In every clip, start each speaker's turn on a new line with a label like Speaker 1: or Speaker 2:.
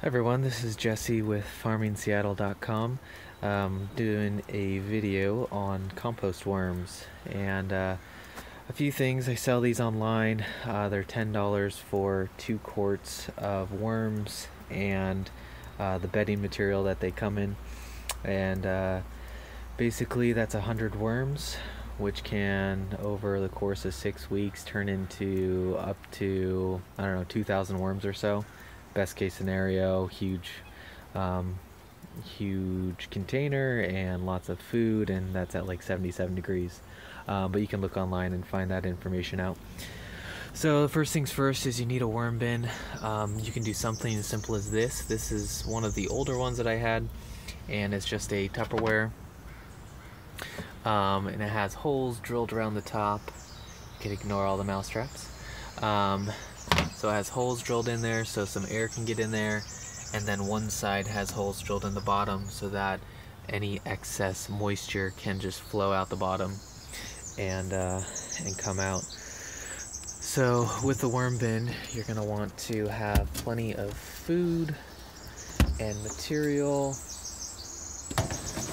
Speaker 1: Hi everyone, this is Jesse with farmingseattle.com, doing a video on compost worms and a few things. I sell these online. They're $10 for 2 quarts of worms and the bedding material that they come in, and basically that's 100 worms, which can over the course of 6 weeks turn into up to, I don't know, 2,000 worms or so. Best case scenario, huge container and lots of food, and that's at like 77 degrees. But you can look online and find that information out. So the first things first is you need a worm bin. You can do something as simple as this. This is one of the older ones that I had, and it's just a Tupperware, and it has holes drilled around the top. You can ignore all the mouse traps. So it has holes drilled in there so some air can get in there, and then one side has holes drilled in the bottom so that any excess moisture can just flow out the bottom and come out. So with the worm bin, you're going to want to have plenty of food and material,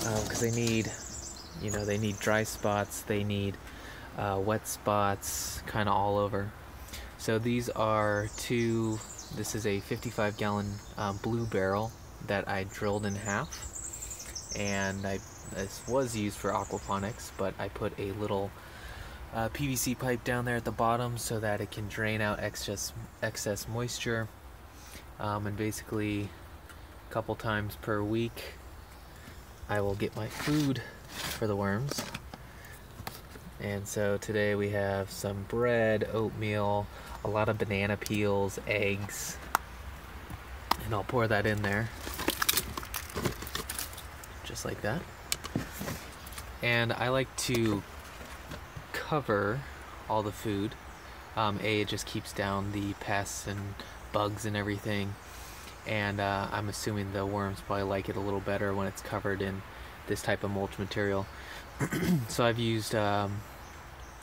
Speaker 1: because they need dry spots, they need wet spots kind of all over. So these are this is a 55-gallon blue barrel that I drilled in half, and this was used for aquaponics, but I put a little PVC pipe down there at the bottom so that it can drain out excess moisture, and basically a couple times per week I will get my food for the worms. And so today we have some bread, oatmeal, a lot of banana peels, eggs, and I'll pour that in there just like that. And I like to cover all the food. It just keeps down the pests and bugs and everything, and I'm assuming the worms probably like it a little better when it's covered in this type of mulch material. So I've used a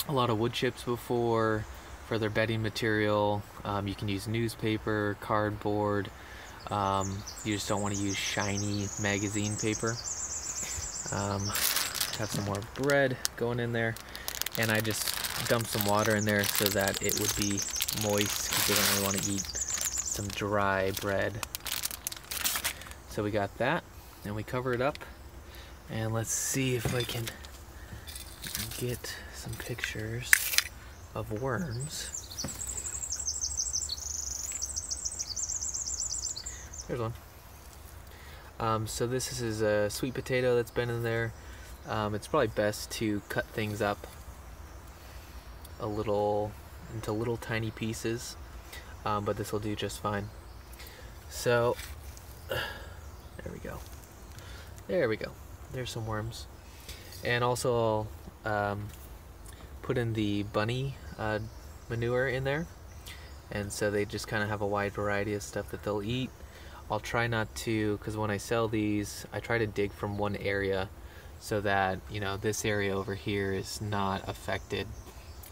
Speaker 1: lot of wood chips before for their bedding material. You can use newspaper, cardboard. You just don't want to use shiny magazine paper. Have some more bread going in there, and I just dumped some water in there so that it would be moist, because they don't really want to eat some dry bread. So we got that, and we cover it up, and let's see if I can get some pictures of worms. There's one. So this is a sweet potato that's been in there. It's probably best to cut things up into little tiny pieces, but this will do just fine. So there we go. There's some worms. And also I'll put in the bunny manure in there, and so they just kind of have a wide variety of stuff that they'll eat. I'll try not to, because when I sell these, I try to dig from one area so that, this area over here is not affected,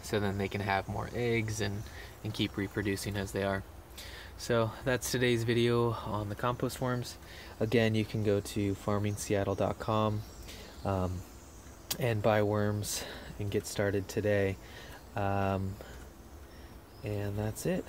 Speaker 1: so then they can have more eggs and keep reproducing as they are. So that's today's video on the compost worms. Again, you can go to farmingseattle.com and buy worms and get started today. And that's it.